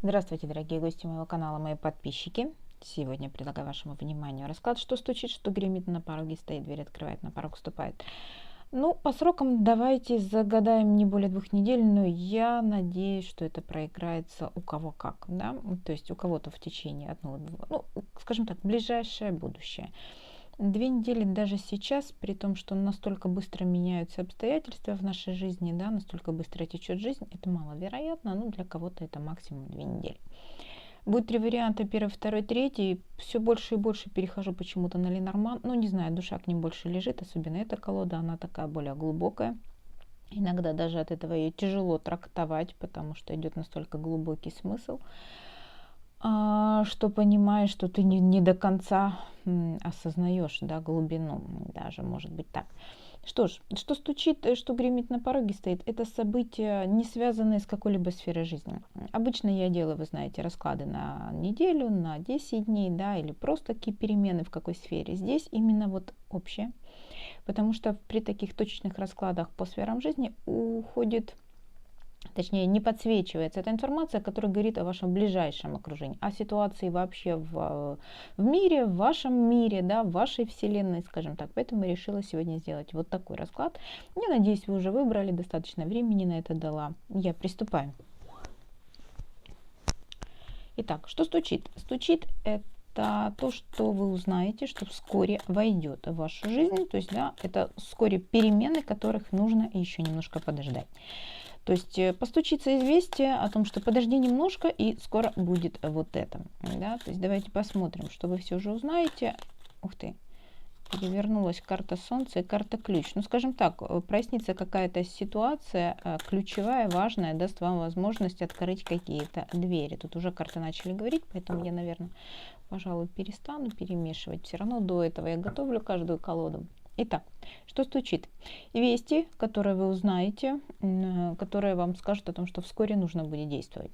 Здравствуйте, дорогие гости моего канала, мои подписчики. Сегодня предлагаю вашему вниманию расклад, что стучит, что гремит, на пороге стоит, дверь открывает, на порог вступает. Ну, по срокам давайте загадаем не более 2 недель, но я надеюсь, что это проиграется у кого как, да, то есть у кого-то в течение одного-двух, ну, скажем так, ближайшее будущее. 2 недели даже сейчас, при том, что настолько быстро меняются обстоятельства в нашей жизни, да, настолько быстро течет жизнь, это маловероятно, но для кого-то это максимум 2 недели. Будет 3 варианта: первый, второй, третий. Все больше и больше перехожу почему-то на Ленорман. Ну, не знаю, душа к ним больше лежит, особенно эта колода, она такая более глубокая. Иногда даже от этого ее тяжело трактовать, потому что идет настолько глубокий смысл, что понимаешь, что ты не до конца осознаешь, да, глубину, даже может быть так. Что ж, что стучит, что гремит на пороге стоит, это события, не связанные с какой-либо сферой жизни. Обычно я делаю, вы знаете, расклады на неделю, на 10 дней, да, или просто какие перемены в какой сфере. Здесь именно вот общее, потому что при таких точечных раскладах по сферам жизни уходит, точнее, не подсвечивается эта информация, которая говорит о вашем ближайшем окружении, о ситуации вообще в мире, в вашем мире, да, в вашей вселенной, скажем так. Поэтому я решила сегодня сделать вот такой расклад. Я надеюсь, вы уже выбрали, достаточно времени на это дала. Я приступаю. Итак, что стучит? Стучит это то, что вы узнаете, что вскоре войдет в вашу жизнь. То есть, да, это вскоре перемены, которых нужно еще немножко подождать. То есть постучится известие о том, что подожди немножко, и скоро будет вот это. Да? То есть давайте посмотрим, что вы все же узнаете. Ух ты, перевернулась карта Солнца и карта Ключ. Ну, скажем так, прояснится какая-то ситуация ключевая, важная, даст вам возможность открыть какие-то двери. Тут уже карты начали говорить, поэтому я, наверное, пожалуй, перестану перемешивать. Все равно до этого я готовлю каждую колоду. Итак, что стучит? Вести, которые вы узнаете, которые вам скажут о том, что вскоре нужно будет действовать.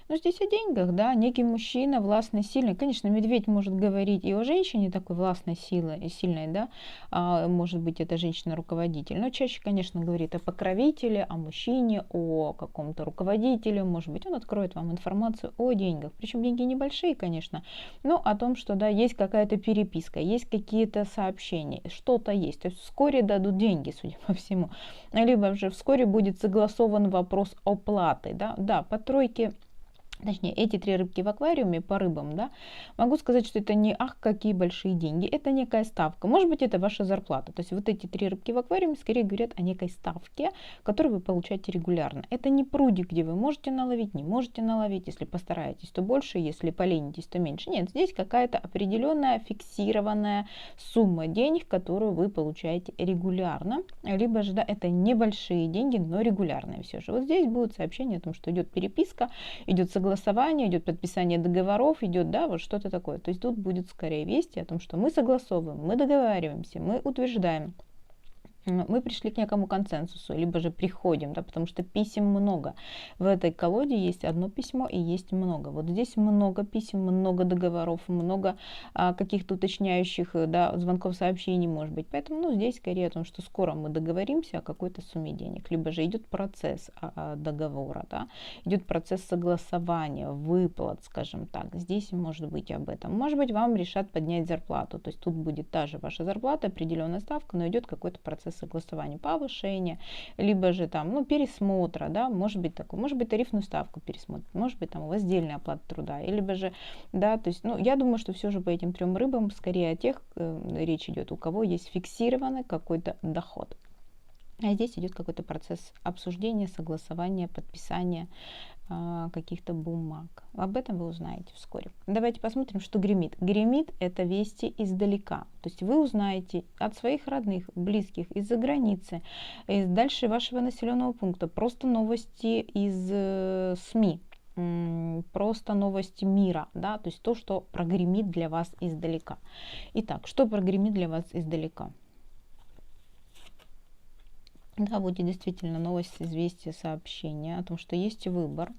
Но здесь о деньгах, да, некий мужчина, властный, сильный. Конечно, медведь может говорить и о женщине такой властной силы, сильной, да, может быть, это женщина-руководитель. Но чаще, конечно, говорит о покровителе, о мужчине, о каком-то руководителе, может быть, он откроет вам информацию о деньгах. Причем деньги небольшие, конечно, но о том, что, да, есть какая-то переписка, есть какие-то сообщения, что-то есть. То есть вскоре дадут деньги, судя по всему. Либо же вскоре будет согласован вопрос оплаты, да, да, по тройке. Точнее, эти 3 рыбки в аквариуме по рыбам, да, могу сказать, что это не ах, какие большие деньги, это некая ставка. Может быть, это ваша зарплата. То есть вот эти 3 рыбки в аквариуме скорее говорят о некой ставке, которую вы получаете регулярно. Это не прудик, где вы можете наловить, не можете наловить. Если постараетесь, то больше, если поленитесь, то меньше. Нет, здесь какая-то определенная фиксированная сумма денег, которую вы получаете регулярно. Либо же, да, это небольшие деньги, но регулярные все же. Вот здесь будет сообщение о том, что идет переписка, идет согласование, идет подписание договоров, идет, да, вот что-то такое. То есть тут будет скорее вести о том, что мы согласовываем, мы договариваемся, мы утверждаем, мы пришли к некому консенсусу, либо же приходим, да, потому что писем много. В этой колоде есть одно письмо и есть много. Вот здесь много писем, много договоров, много каких-то уточняющих, да, звонков, сообщений, может быть. Поэтому, ну, здесь скорее о том, что скоро мы договоримся о какой-то сумме денег, либо же идет процесс договора, да, идет процесс согласования, выплат, скажем так. Здесь может быть об этом. Может быть, вам решат поднять зарплату, то есть тут будет та же ваша зарплата, определенная ставка, но идет какой-то процесс согласования, повышения, либо же там, ну, пересмотра, да, может быть такое, может быть тарифную ставку пересмотрят, может быть там у вас отдельная оплата труда, либо же, да, то есть, ну, я думаю, что все же по этим 3 рыбам скорее о тех речь идет, у кого есть фиксированный какой-то доход. А здесь идет какой-то процесс обсуждения, согласования, подписания каких-то бумаг. Об этом вы узнаете вскоре. Давайте посмотрим, что гремит. Гремит – это вести издалека. То есть вы узнаете от своих родных, близких, из-за границы, из дальше вашего населенного пункта, просто новости из СМИ, просто новости мира, да, то есть то, что прогремит для вас издалека. Итак, что прогремит для вас издалека? Да, будет действительно новость, известие, сообщение о том, что есть выбор.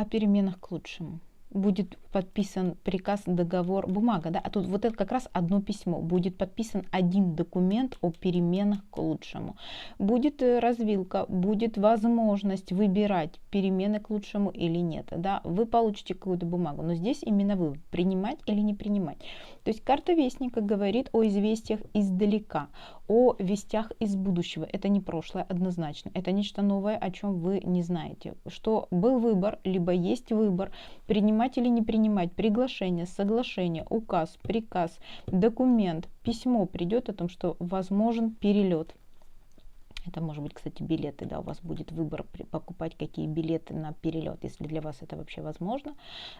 о переменах к лучшему. Будет подписан приказ, договор, бумага, да, а тут вот это как раз одно письмо, будет подписан один документ о переменах к лучшему. Будет развилка, будет возможность выбирать, перемены к лучшему или нет, да, вы получите какую-то бумагу, но здесь именно вы, принимать или не принимать. То есть карта Вестника говорит о известиях издалека, о вестях из будущего, это не прошлое однозначно, это нечто новое, о чем вы не знаете, что был выбор, либо есть выбор, принимать или не принимать, приглашение, соглашение, указ, приказ, документ, письмо придет о том, что возможен перелет. Это может быть, кстати, билеты, да, у вас будет выбор покупать какие билеты на перелет, если для вас это вообще возможно,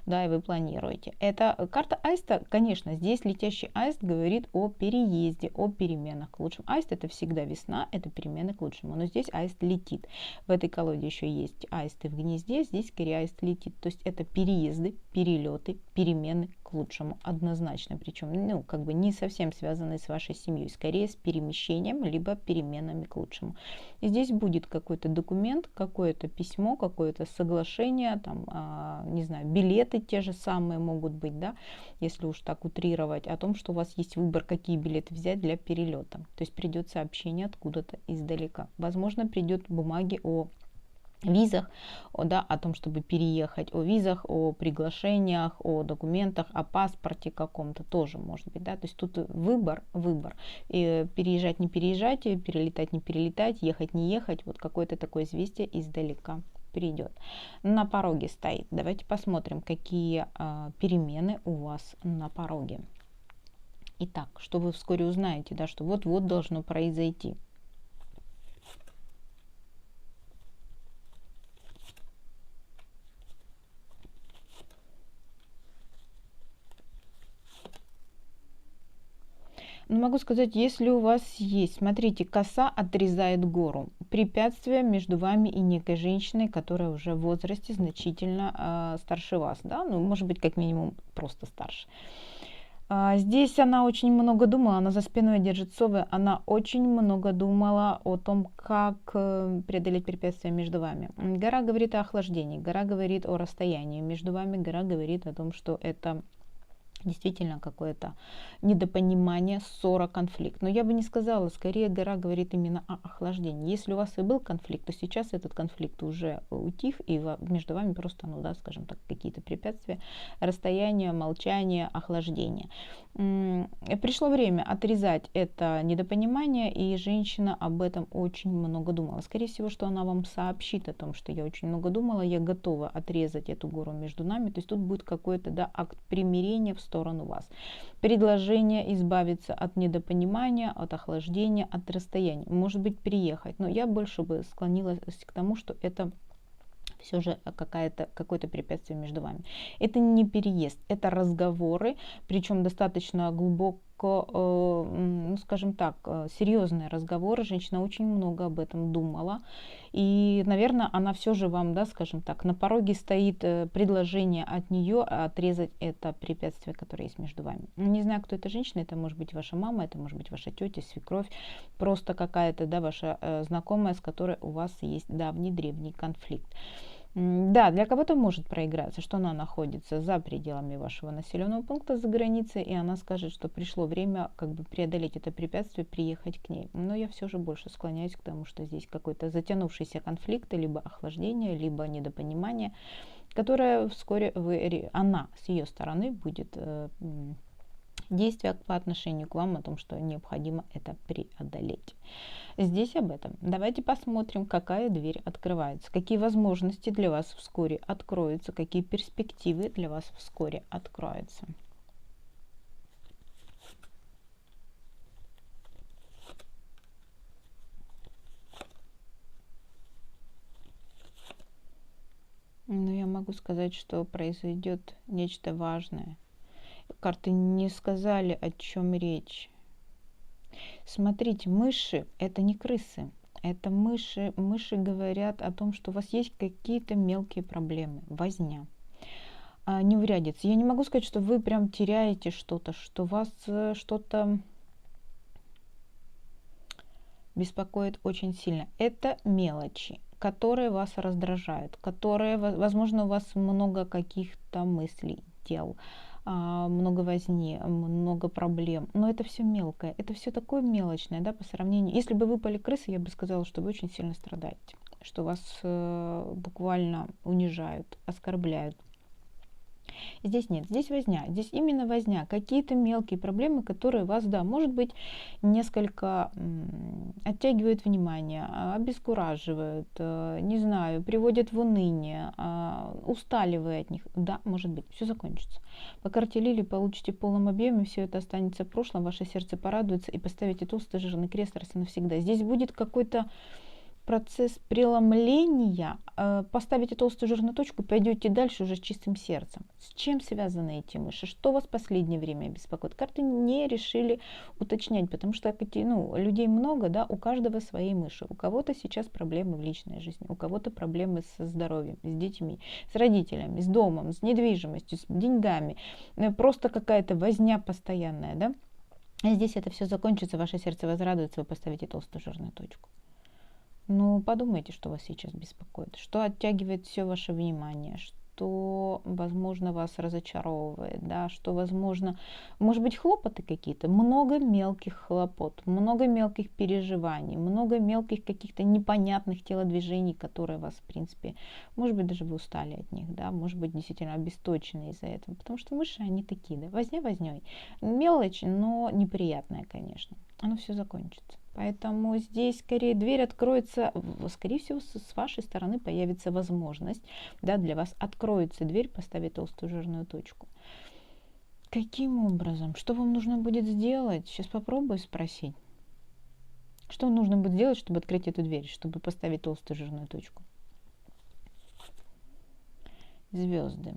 да, и вы планируете. Это карта Аиста, конечно, здесь летящий Аист говорит о переезде, о переменах к лучшему. Аист это всегда весна, это перемены к лучшему, но здесь Аист летит. В этой колоде еще есть Аисты в гнезде, здесь скорее Аист летит, то есть это переезды, перелеты, перемены к лучшему однозначно, причем, ну, как бы не совсем связанные с вашей семьей, скорее с перемещением, либо переменами к лучшему. И здесь будет какой-то документ, какое-то письмо, какое-то соглашение, там, не знаю, билеты те же самые могут быть, да, если уж так утрировать, о том, что у вас есть выбор, какие билеты взять для перелета. То есть придет сообщение откуда-то издалека. Возможно, придет бумаги о визах, да, о том, чтобы переехать, о визах, о приглашениях, о документах, о паспорте каком-то тоже может быть, да, то есть тут выбор, и переезжать, не переезжать, перелетать, не перелетать, ехать, не ехать, вот какое-то такое известие издалека придет. На пороге стоит. Давайте посмотрим, какие перемены у вас на пороге. Итак, что вы вскоре узнаете, да, что вот-вот должно произойти. Но могу сказать, если у вас есть, смотрите, коса отрезает гору, препятствие между вами и некой женщиной, которая уже в возрасте значительно старше вас, да, ну, может быть, как минимум, просто старше. Здесь она очень много думала, она за спиной держит совы, она очень много думала о том, как преодолеть препятствия между вами. Гора говорит о охлаждении, гора говорит о расстоянии между вами, гора говорит о том, что это действительно какое-то недопонимание, ссора, конфликт. Но я бы не сказала, скорее гора говорит именно о охлаждении. Если у вас и был конфликт, то сейчас этот конфликт уже утих, и между вами просто, ну да, скажем так, какие-то препятствия, расстояние, молчание, охлаждение. Пришло время отрезать это недопонимание, и женщина об этом очень много думала. Скорее всего, что она вам сообщит о том, что я очень много думала, я готова отрезать эту гору между нами. То есть тут будет какой-то, да, акт примирения в сторону вас. Предложение избавиться от недопонимания, от охлаждения, от расстояния. Может быть, приехать. Но я больше бы склонилась к тому, что это все же какое-то препятствие между вами. Это не переезд, это разговоры, причем достаточно глубоко, ну, скажем так, серьезные разговоры. Женщина очень много об этом думала. И, наверное, она все же вам, да, скажем так, на пороге стоит предложение от нее отрезать это препятствие, которое есть между вами. Не знаю, кто эта женщина, это может быть ваша мама, это может быть ваша тетя, свекровь, просто какая-то, да, ваша знакомая, с которой у вас есть давний древний конфликт. Да, для кого-то может проиграться, что она находится за пределами вашего населенного пункта, за границей, и она скажет, что пришло время как бы преодолеть это препятствие, приехать к ней. Но я все же больше склоняюсь к тому, что здесь какой-то затянувшийся конфликт, либо охлаждение, либо недопонимание, которое вскоре она с ее стороны будет действия по отношению к вам о том, что необходимо это преодолеть. Здесь об этом. Давайте посмотрим, какая дверь открывается, какие возможности для вас вскоре откроются, какие перспективы для вас вскоре откроются. Но я могу сказать, что произойдет нечто важное. Карты не сказали, о чем речь. Смотрите, мыши – это не крысы. Это мыши. Мыши говорят о том, что у вас есть какие-то мелкие проблемы, возня, неурядицы. Я не могу сказать, что вы прям теряете что-то, что вас что-то беспокоит очень сильно. Это мелочи. которые вас раздражают, которые, возможно, у вас много каких-то мыслей, дел, много возни, много проблем, но это все мелкое, это все такое мелочное, да, по сравнению. Если бы вы были крысой, я бы сказала, что вы очень сильно страдаете, что вас буквально унижают, оскорбляют. Здесь нет, здесь возня, здесь именно возня, какие-то мелкие проблемы, которые вас, да, может быть, несколько оттягивают внимание, обескураживают, не знаю, приводят в уныние, устали вы от них, да, может быть, все закончится. По карте Лилии получите в полном объеме, все это останется в прошлом, ваше сердце порадуется и поставите толстый жирный крест раз и навсегда. Здесь будет какой-то процесс преломления, поставите толстую жирную точку, пойдете дальше уже с чистым сердцем. С чем связаны эти мыши? Что вас в последнее время беспокоит? Карты не решили уточнять, потому что людей много, да, у каждого свои мыши. У кого-то сейчас проблемы в личной жизни, у кого-то проблемы со здоровьем, с детьми, с родителями, с домом, с недвижимостью, с деньгами. Просто какая-то возня постоянная, да? А здесь это все закончится, ваше сердце возрадуется, вы поставите толстую жирную точку. Ну, подумайте, что вас сейчас беспокоит, что оттягивает все ваше внимание, что, возможно, вас разочаровывает, да, что, возможно, может быть, хлопоты какие-то, много мелких хлопот, много мелких переживаний, много мелких каких-то непонятных телодвижений, которые вас, в принципе, может быть, даже вы устали от них, да, может быть, действительно обесточены из-за этого, потому что мыши, они такие, да, возня вознёй, мелочь, но неприятная, конечно, оно все закончится. Поэтому здесь скорее дверь откроется, скорее всего, с вашей стороны появится возможность, да, для вас откроется дверь, поставить толстую жирную точку. Каким образом? Что вам нужно будет сделать? Сейчас попробую спросить. Что нужно будет сделать, чтобы открыть эту дверь, чтобы поставить толстую жирную точку? Звезды.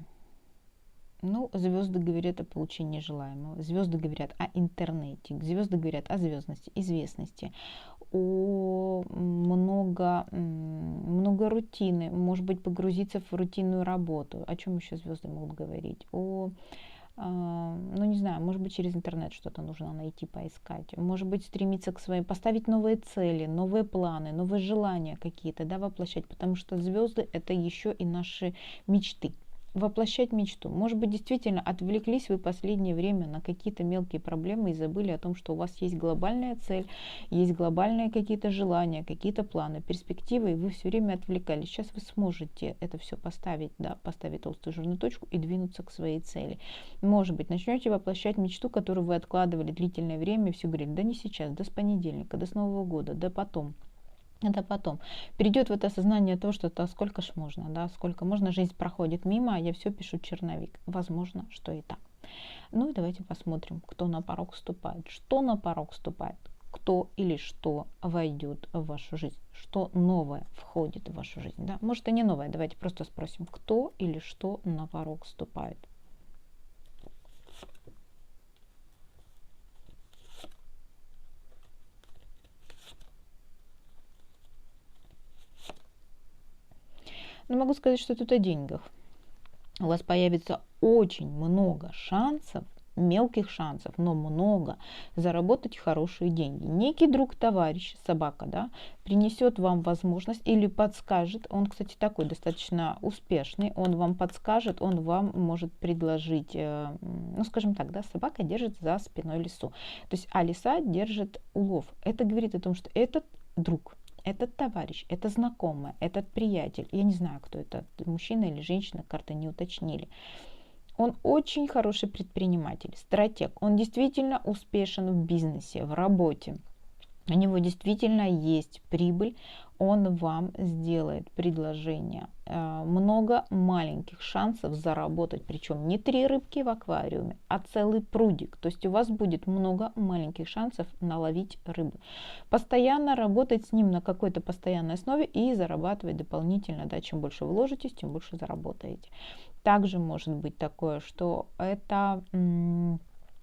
Ну, звезды говорят о получении желаемого, звезды говорят о интернете, звезды говорят о звездности, известности, о много рутины, может быть, погрузиться в рутинную работу. О чем еще звезды могут говорить? Не знаю, может быть, через интернет что-то нужно найти, поискать, может быть, стремиться к своим, поставить новые цели, новые планы, новые желания какие-то, да, воплощать, потому что звезды это еще и наши мечты. Воплощать мечту. Может быть, действительно отвлеклись вы в последнее время на какие-то мелкие проблемы и забыли о том, что у вас есть глобальная цель, есть глобальные какие-то желания, какие-то планы, перспективы, и вы все время отвлекались. Сейчас вы сможете это все поставить, да, поставить толстую жирную точку и двинуться к своей цели. Может быть, начнете воплощать мечту, которую вы откладывали длительное время, и все говорили, да не сейчас, да с понедельника, да с Нового года, да потом. Это потом. Придет вот осознание того, что это сколько ж можно, да, сколько можно, жизнь проходит мимо, а я все пишу черновик. Возможно, что и так. Ну и давайте посмотрим, кто на порог ступает. Что на порог ступает? Кто или что войдет в вашу жизнь? Что новое входит в вашу жизнь? Да? Может и не новое, давайте просто спросим, кто или что на порог ступает? Но могу сказать, что тут о деньгах. У вас появится очень много шансов, мелких шансов, но много, заработать хорошие деньги. Некий друг, товарищ, собака, да, принесет вам возможность или подскажет, он, кстати, такой достаточно успешный, он вам подскажет, он вам может предложить, скажем так, да, собака держит за спиной лису. То есть, а лиса держит улов. Это говорит о том, что этот друг, этот товарищ, это знакомый, этот приятель, я не знаю, кто это, мужчина или женщина, карты не уточнили. Он очень хороший предприниматель, стратег, он действительно успешен в бизнесе, в работе. У него действительно есть прибыль, он вам сделает предложение. Много маленьких шансов заработать, причем не 3 рыбки в аквариуме, а целый прудик. То есть у вас будет много маленьких шансов наловить рыбу. Постоянно работать с ним на какой-то постоянной основе и зарабатывать дополнительно. Да, чем больше вложитесь, тем больше заработаете. Также может быть такое, что это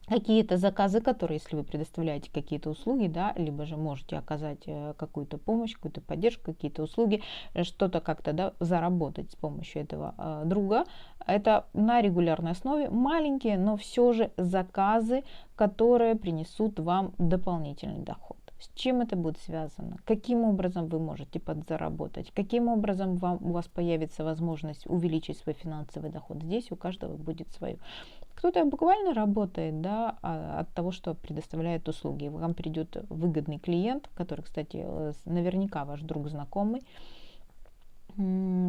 какие-то заказы, которые, если вы предоставляете какие-то услуги, да, либо же можете оказать какую-то помощь, какую-то поддержку, какие-то услуги, что-то как-то, да, заработать с помощью этого друга. Это на регулярной основе маленькие, но все же заказы, которые принесут вам дополнительный доход. С чем это будет связано? Каким образом вы можете подзаработать? Каким образом у вас появится возможность увеличить свой финансовый доход? Здесь у каждого будет свое. Кто-то буквально работает, да, от того, что предоставляет услуги. Вам придет выгодный клиент, который, кстати, наверняка ваш друг знакомый,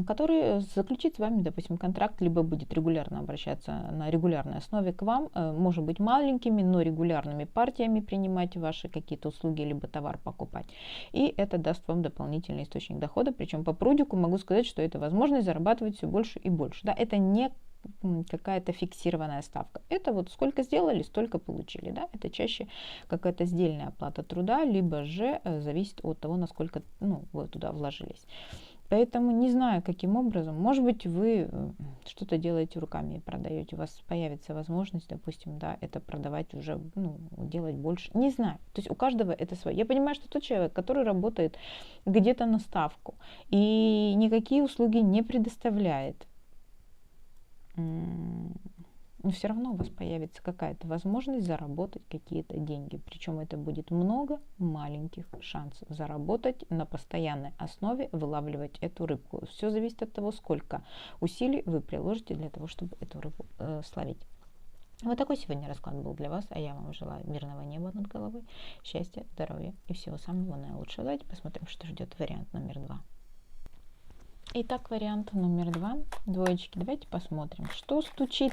который заключит с вами, допустим, контракт, либо будет регулярно обращаться на регулярной основе к вам, может быть маленькими, но регулярными партиями принимать ваши какие-то услуги, либо товар покупать. И это даст вам дополнительный источник дохода, причем по прудику могу сказать, что это возможность зарабатывать все больше и больше. Да, это не какая-то фиксированная ставка. Это вот сколько сделали, столько получили. Да? Это чаще какая-то сдельная оплата труда, либо же зависит от того, насколько вы туда вложились. Поэтому не знаю, каким образом. Может быть, вы что-то делаете руками и продаете. У вас появится возможность, допустим, да, это продавать уже, делать больше. Не знаю. То есть у каждого это свое. Я понимаю, что тот человек, который работает где-то на ставку и никакие услуги не предоставляет, но все равно у вас появится какая-то возможность заработать какие-то деньги. Причем это будет много маленьких шансов заработать на постоянной основе, вылавливать эту рыбку. Все зависит от того, сколько усилий вы приложите для того, чтобы эту рыбу словить. Вот такой сегодня расклад был для вас, а я вам желаю мирного неба над головой, счастья, здоровья и всего самого наилучшего. Давайте посмотрим, что ждет вариант номер 2. Итак, вариант номер 2. Двоечки. Давайте посмотрим, что стучит.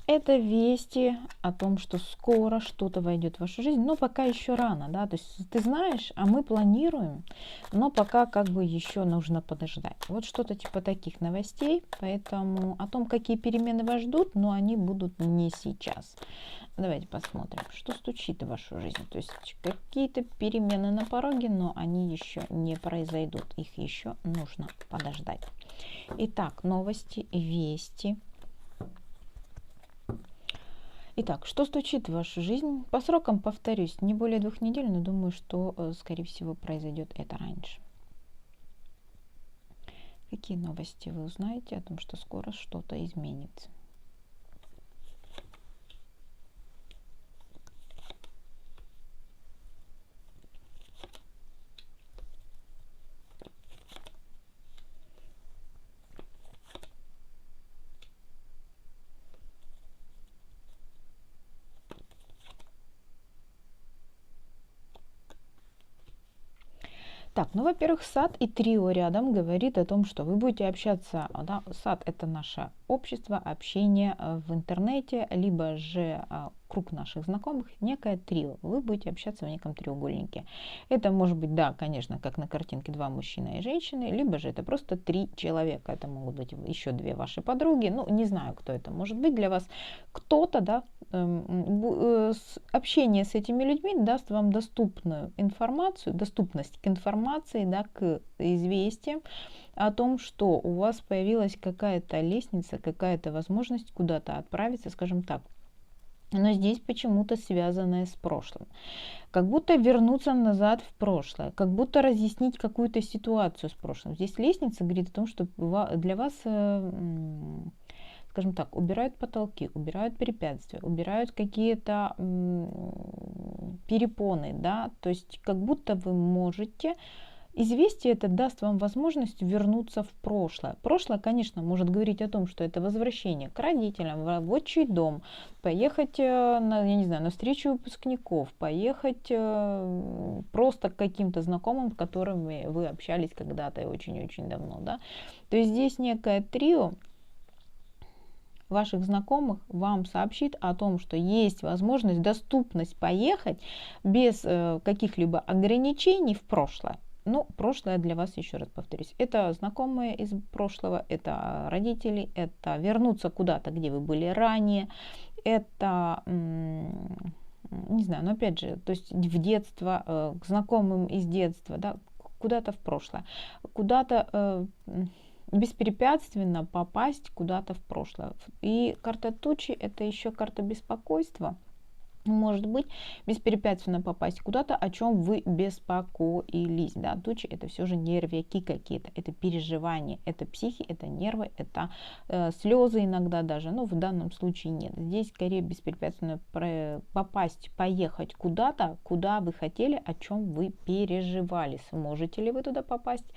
Это вести о том, что скоро что-то войдет в вашу жизнь, но пока еще рано, да, то есть ты знаешь, а мы планируем, но пока как бы еще нужно подождать. Вот что-то типа таких новостей, поэтому о том, какие перемены вас ждут, но они будут не сейчас. Давайте посмотрим, что стучит в вашу жизнь. То есть какие-то перемены на пороге, но они еще не произойдут, их еще нужно подождать. Итак, новости, вести. Итак, что стучит в вашу жизнь? По срокам, повторюсь, не более 2 недель, но думаю, что, скорее всего, произойдет это раньше. Какие новости вы узнаете о том, что скоро что-то изменится? Так, во-первых, сад и трио рядом говорит о том, что вы будете общаться, да, сад это наше общество, общение в интернете, либо же круг наших знакомых, некое трио. Вы будете общаться в неком треугольнике. Это может быть, да, конечно, как на картинке 2 мужчины и женщины, либо же это просто 3 человека. Это могут быть еще 2 ваши подруги. Не знаю, кто это может быть для вас. Кто-то, да, общение с этими людьми даст вам доступную информацию, доступность к информации, да, к известиям о том, что у вас появилась какая-то лестница, какая-то возможность куда-то отправиться, скажем так. Но здесь почему-то связанное с прошлым. Как будто вернуться назад в прошлое, как будто разъяснить какую-то ситуацию с прошлым. Здесь лестница говорит о том, что для вас, скажем так, убирают потолки, убирают препятствия, убирают какие-то перепоны, да, то есть как будто вы можете. Известие это даст вам возможность вернуться в прошлое. Прошлое, конечно, может говорить о том, что это возвращение к родителям, в рабочий дом, поехать на встречу выпускников, поехать просто к каким-то знакомым, с которыми вы общались когда-то и очень-очень давно. Да? То есть здесь некое трио ваших знакомых вам сообщит о том, что есть возможность, доступность поехать без каких-либо ограничений в прошлое. Прошлое для вас, еще раз повторюсь, это знакомые из прошлого, это родители, это вернуться куда-то, где вы были ранее, это, не знаю, но опять же, то есть в детство, к знакомым из детства, да, куда-то в прошлое, куда-то беспрепятственно попасть куда-то в прошлое. И карта тучи — это еще карта беспокойства. может быть, беспрепятственно попасть куда-то, о чем вы беспокоились. Да? Тучи это все же нервяки какие-то, это переживания, это психи, это нервы, это слезы иногда даже, но в данном случае нет. Здесь скорее беспрепятственно попасть, поехать куда-то, куда вы хотели, о чем вы переживали. Сможете ли вы туда попасть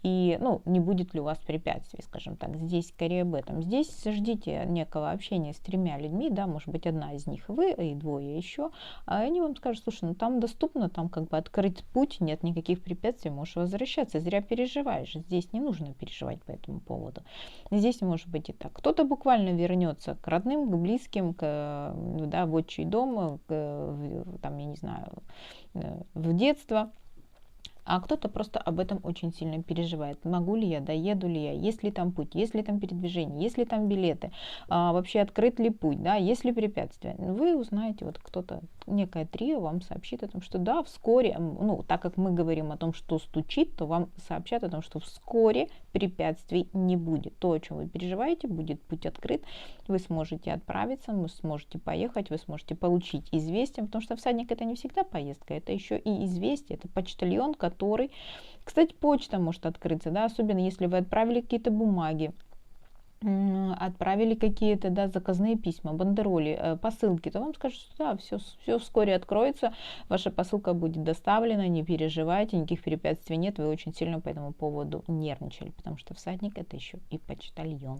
и ну, не будет ли у вас препятствий, скажем так. Здесь скорее об этом. Здесь ждите некого общения с тремя людьми, да, может быть, одна из них вы и двое еще, а они вам скажут: слушай, ну там доступно, там как бы открыть путь, нет никаких препятствий, можешь возвращаться, зря переживаешь. Здесь не нужно переживать по этому поводу. Здесь может быть и так. Кто-то буквально вернется к родным, к близким, да, в отчий дом, там, я не знаю, в детство. А кто-то просто об этом очень сильно переживает. Могу ли я, доеду ли я, есть ли там путь, есть ли там передвижение, есть ли там билеты, вообще открыт ли путь, да, есть ли препятствия. Вы узнаете, вот кто-то, некое трио вам сообщит о том, что да, вскоре, ну, так как мы говорим о том, что стучит, то вам сообщат о том, что вскоре препятствий не будет. То, о чем вы переживаете, будет путь открыт, вы сможете отправиться, вы сможете поехать, вы сможете получить известие, потому что всадник это не всегда поездка, это еще и известие, это почтальон, который, кстати, почта может открыться, да, особенно если вы отправили какие-то бумаги, отправили какие-то, да, заказные письма, бандероли, посылки, то вам скажут, что да, все вскоре откроется, ваша посылка будет доставлена, не переживайте, никаких препятствий нет, вы очень сильно по этому поводу нервничали, потому что всадник это еще и почтальон.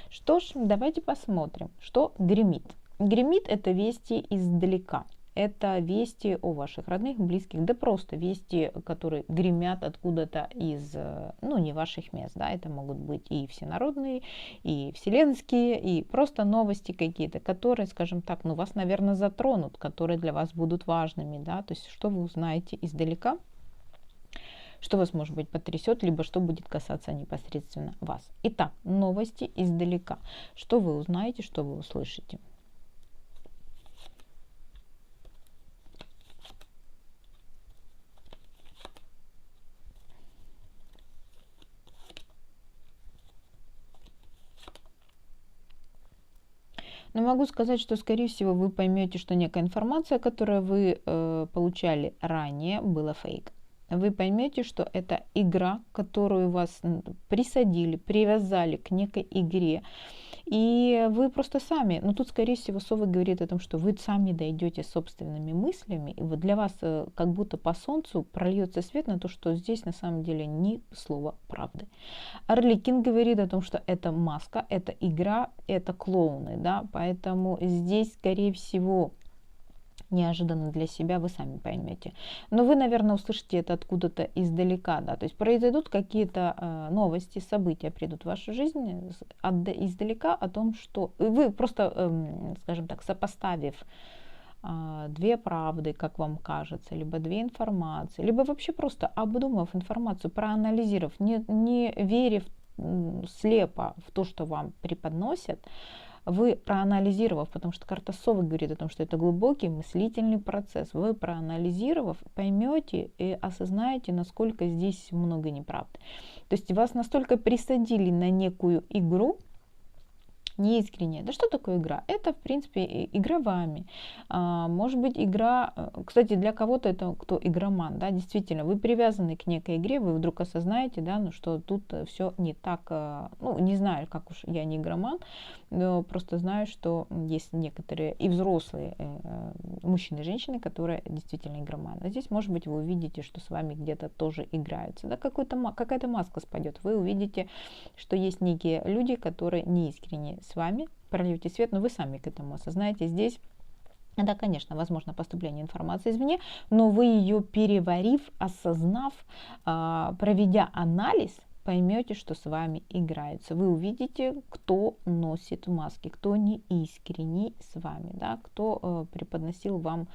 Что ж, давайте посмотрим, что гремит. Гремит это вести издалека. Это вести о ваших родных, близких, да просто вести, которые гремят откуда-то из, ну, не ваших мест, да, это могут быть и всенародные, и вселенские, и просто новости какие-то, которые, скажем так, ну, вас, наверное, затронут, которые для вас будут важными, да, то есть что вы узнаете издалека, что вас, может быть, потрясет, либо что будет касаться непосредственно вас. Итак, новости издалека. Что вы узнаете, что вы услышите? Но могу сказать, что, скорее всего, вы поймете, что некая информация, которую вы получали ранее, была фейк. Вы поймете, что это игра, которую вас присадили, привязали к некой игре. И вы просто сами, ну тут, скорее всего, Сова говорит о том, что вы сами дойдете собственными мыслями, и вот для вас как будто по солнцу прольется свет на то, что здесь на самом деле ни слова правды. Арлекин говорит о том, что это маска, это игра, это клоуны, да, поэтому здесь, скорее всего, неожиданно для себя, вы сами поймете. Но вы, наверное, услышите это откуда-то издалека, да, то есть произойдут какие-то новости, события придут в вашу жизнь издалека о том, что вы просто, скажем так, сопоставив две правды, как вам кажется, либо две информации, либо вообще просто обдумав информацию, проанализировав, не верив слепо в то, что вам преподносят, вы проанализировав, потому что карта Совы говорит о том, что это глубокий мыслительный процесс, вы проанализировав, поймете и осознаете, насколько здесь много неправды. То есть вас настолько присадили на некую игру, неискренне. Да что такое игра? Это, в принципе, игра вами. Может быть, игра, кстати, для кого-то это кто игроман, да, действительно, вы привязаны к некой игре, вы вдруг осознаете, да, ну, что тут все не так, ну, не знаю, как уж я не игроман, но просто знаю, что есть некоторые и взрослые мужчины и женщины, которые действительно игроманы. А здесь, может быть, вы увидите, что с вами где-то тоже играются, да, какая-то маска спадет, вы увидите, что есть некие люди, которые неискренне с вами, прольете свет, но вы сами к этому осознаете. Здесь, да, конечно, возможно поступление информации извне, но вы ее переварив, осознав, проведя анализ, поймете, что с вами играется. Вы увидите, кто носит маски, кто не искренний с вами, да, кто преподносил вам,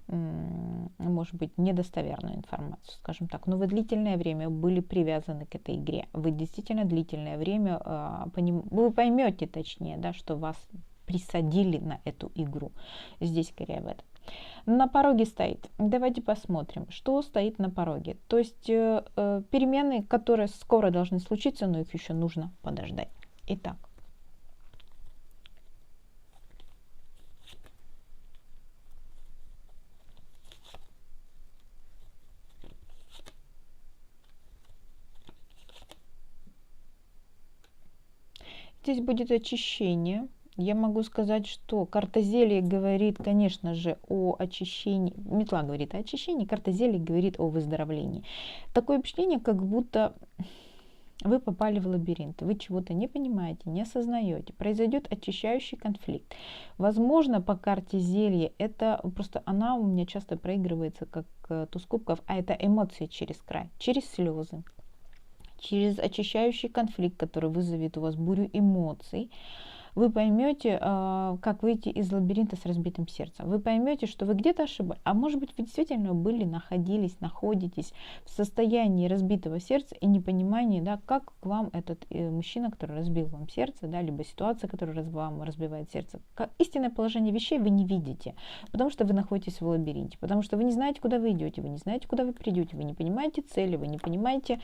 может быть, недостоверную информацию, скажем так. Но вы длительное время были привязаны к этой игре. Вы действительно длительное время, вы поймете точнее, да, что вас присадили на эту игру. Здесь скорее в этом. На пороге стоит. Давайте посмотрим, что стоит на пороге. То есть перемены, которые скоро должны случиться, но их еще нужно подождать. Итак. Здесь будет очищение. Я могу сказать, что карта зелья говорит, конечно же, о очищении. Метла говорит о очищении, карта зелья говорит о выздоровлении. Такое впечатление, как будто вы попали в лабиринт, вы чего-то не понимаете, не осознаете, произойдет очищающий конфликт. Возможно, по карте зелья, это просто она у меня часто проигрывается как туз кубков, а это эмоции через край, через слезы, через очищающий конфликт, который вызовет у вас бурю эмоций. Вы поймете, как выйти из лабиринта с разбитым сердцем. Вы поймете, что вы где-то ошибались. А может быть, вы действительно находитесь в состоянии разбитого сердца и непонимания, да, как к вам этот мужчина, который разбил вам сердце, да, либо ситуация, которая вам разбивает сердце. Как истинное положение вещей вы не видите, потому что вы находитесь в лабиринте, потому что вы не знаете, куда вы идете, вы не знаете, куда вы придете, вы не понимаете цели, вы не понимаете...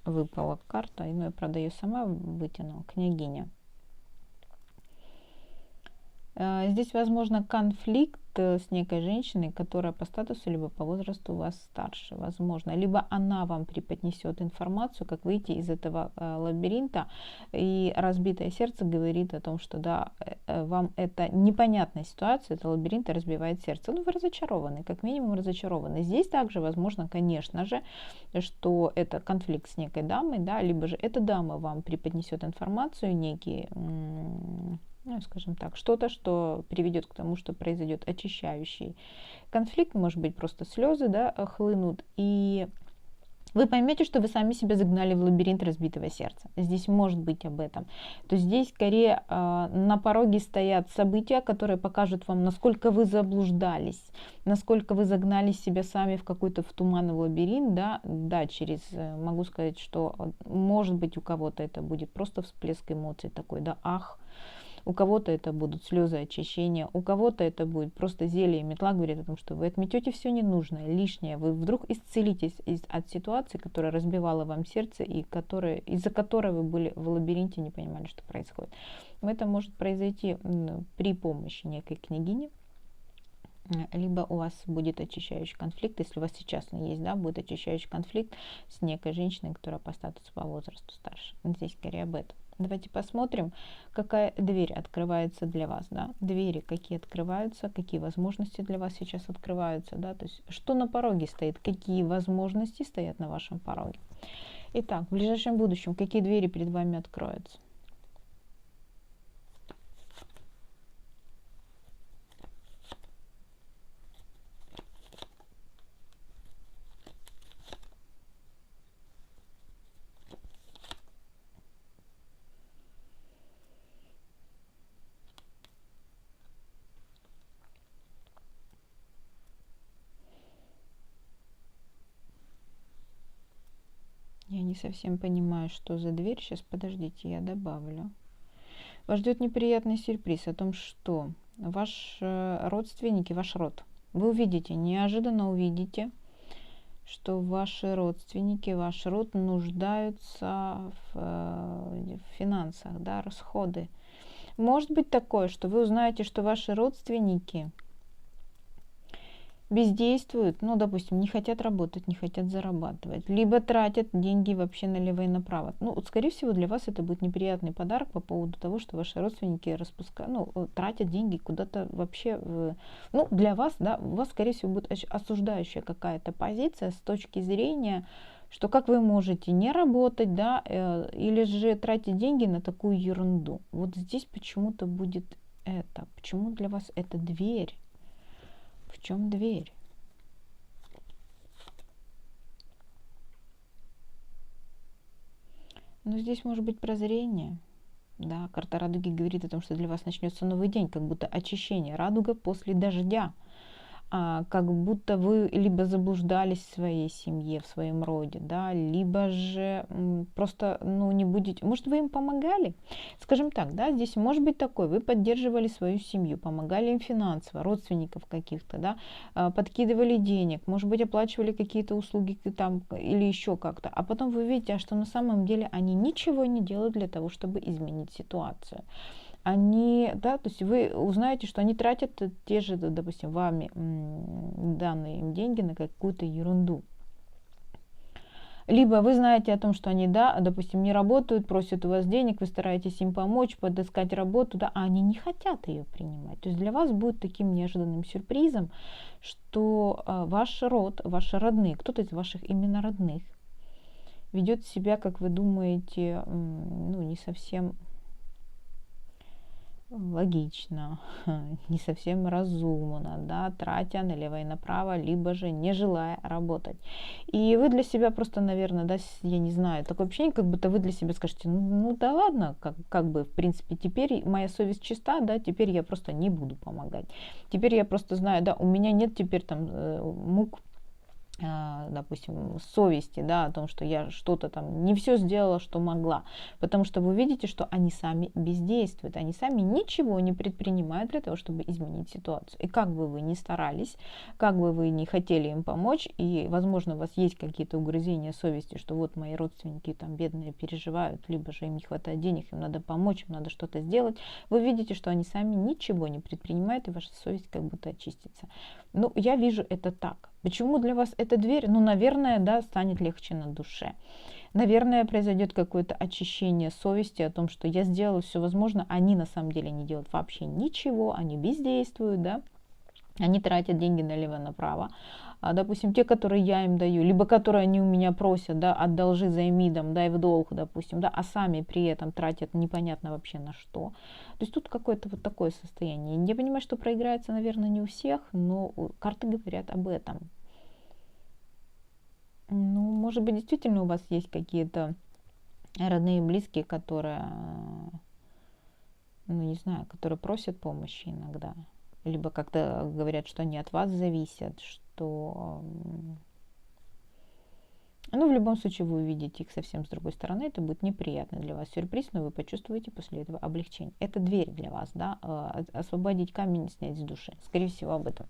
Выпала карта, но я, правда, ее сама вытянула, княгиня. Здесь, возможно, конфликт с некой женщиной, которая по статусу либо по возрасту у вас старше, возможно. Либо она вам преподнесет информацию, как выйти из этого лабиринта, и разбитое сердце говорит о том, что да, вам это непонятная ситуация, это лабиринт и разбивает сердце. Ну, вы разочарованы, как минимум разочарованы. Здесь также, возможно, конечно же, что это конфликт с некой дамой, да, либо же эта дама вам преподнесет информацию, некие... ну, скажем так, что-то, что приведет к тому, что произойдет очищающий конфликт, может быть, просто слезы, да, хлынут, и вы поймете, что вы сами себя загнали в лабиринт разбитого сердца. Здесь может быть об этом. То есть здесь скорее на пороге стоят события, которые покажут вам, насколько вы заблуждались, насколько вы загнали себя сами в какой-то в туман, в лабиринт, да, через, могу сказать, что может быть у кого-то это будет просто всплеск эмоций такой, да, ах. У кого-то это будут слезы очищения, у кого-то это будет просто зелье. Метла говорит о том, что вы отметете все ненужное, лишнее. Вы вдруг исцелитесь от ситуации, которая разбивала вам сердце и из-за которой вы были в лабиринте, не понимали, что происходит. Это может произойти при помощи некой княгини. Либо у вас будет очищающий конфликт, если у вас сейчас есть, да, будет очищающий конфликт с некой женщиной, которая по статусу, по возрасту старше. Здесь скорее об этом. Давайте посмотрим, какая дверь открывается для вас, да, двери какие открываются, какие возможности для вас сейчас открываются, да, то есть что на пороге стоит, какие возможности стоят на вашем пороге. Итак, в ближайшем будущем какие двери перед вами откроются? Я не совсем понимаю, что за дверь. Сейчас, подождите, я добавлю. Вас ждет неприятный сюрприз о том, что ваши родственники, ваш род, вы увидите, неожиданно увидите, что ваши родственники, ваш род нуждаются в финансах, да, расходы. Может быть такое, что вы узнаете, что ваши родственники бездействуют, ну, допустим, не хотят работать, не хотят зарабатывать, либо тратят деньги вообще налево и направо. Ну, вот, скорее всего, для вас это будет неприятный подарок по поводу того, что ваши родственники тратят деньги куда-то вообще. Ну, для вас, да, у вас, скорее всего, будет осуждающая какая-то позиция с точки зрения, что как вы можете не работать, да, или же тратить деньги на такую ерунду. Вот здесь почему-то будет это. Почему для вас это дверь? В чем дверь? Но здесь может быть прозрение. Да, карта радуги говорит о том, что для вас начнется новый день, как будто очищение. Радуга после дождя. Как будто вы либо заблуждались в своей семье, в своем роде, да, либо же просто, ну, не будете, может, вы им помогали, скажем так, да, здесь может быть такое, вы поддерживали свою семью, помогали им финансово, родственников каких-то, да, подкидывали денег, может быть, оплачивали какие-то услуги там или еще как-то, а потом вы видите, что на самом деле они ничего не делают для того, чтобы изменить ситуацию. Они, да, то есть вы узнаете, что они тратят те же, допустим, вами данные им деньги на какую-то ерунду. Либо вы знаете о том, что они, да, допустим, не работают, просят у вас денег, вы стараетесь им помочь, подыскать работу, да, а они не хотят ее принимать. То есть для вас будет таким неожиданным сюрпризом, что ваш род, ваши родные, кто-то из ваших именно родных ведет себя, как вы думаете, ну, не совсем логично, не совсем разумно, да, тратя налево и направо, либо же не желая работать. И вы для себя просто, наверное, да, я не знаю, такое ощущение, как будто вы для себя скажете, ну да ладно, как бы, в принципе, теперь моя совесть чиста, да, теперь я просто не буду помогать. Теперь я просто знаю, да, у меня нет теперь там мук, допустим, совести, да, о том, что я что-то там не все сделала, что могла, потому что вы видите, что они сами бездействуют, они сами ничего не предпринимают для того, чтобы изменить ситуацию. И как бы вы ни старались, как бы вы ни хотели им помочь, и, возможно, у вас есть какие-то угрызения совести, что вот мои родственники там бедные переживают, либо же им не хватает денег, им надо помочь, им надо что-то сделать, вы видите, что они сами ничего не предпринимают, и ваша совесть как будто очистится. Ну, я вижу это так. Почему для вас эта дверь? Ну, наверное, да, станет легче на душе. Наверное, произойдет какое-то очищение совести о том, что я сделала все возможное, они на самом деле не делают вообще ничего, они бездействуют, да, они тратят деньги налево-направо. Допустим, те, которые я им даю, либо которые они у меня просят, да, одолжи, займи, дай в долг, допустим, да, а сами при этом тратят непонятно вообще на что. То есть тут какое-то вот такое состояние. Я понимаю, что проиграется, наверное, не у всех, но карты говорят об этом. Ну, может быть, действительно у вас есть какие-то родные, близкие, которые, ну, не знаю, которые просят помощи иногда. Либо как-то говорят, что они от вас зависят, что... Ну, в любом случае, вы увидите их совсем с другой стороны, это будет неприятный для вас сюрприз, но вы почувствуете после этого облегчение. Это дверь для вас, да, освободить камень, снять с души. Скорее всего, об этом.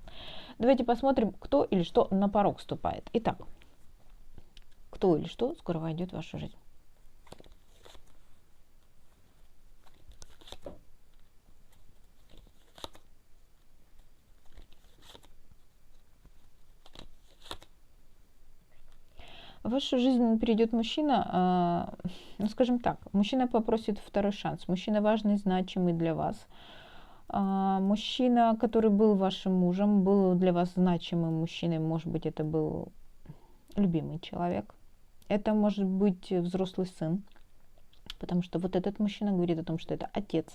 Давайте посмотрим, кто или что на порог ступает. Итак, кто или что скоро войдет в вашу жизнь. В вашу жизнь придет мужчина, ну скажем так, мужчина попросит второй шанс. Мужчина важный, значимый для вас. Мужчина, который был вашим мужем, был для вас значимым мужчиной, может быть, это был любимый человек. Это может быть взрослый сын, потому что вот этот мужчина говорит о том, что это отец,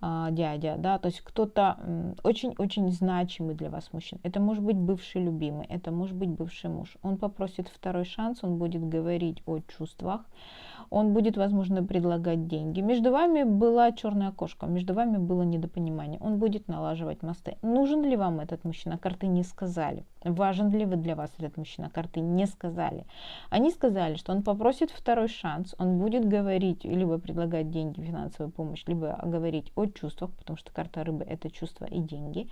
дядя, да, то есть кто-то очень-очень значимый для вас мужчина. Это может быть бывший любимый, это может быть бывший муж. Он попросит второй шанс, он будет говорить о чувствах, он будет, возможно, предлагать деньги. Между вами была черная кошка, между вами было недопонимание. Он будет налаживать мосты. Нужен ли вам этот мужчина? Карты не сказали. Важен ли вы для вас этот мужчина? Карты не сказали. Они сказали, что он попросит второй шанс, он будет говорить, либо предлагать деньги, финансовую помощь, либо говорить о чувствах, потому что карта рыбы – это чувства и деньги.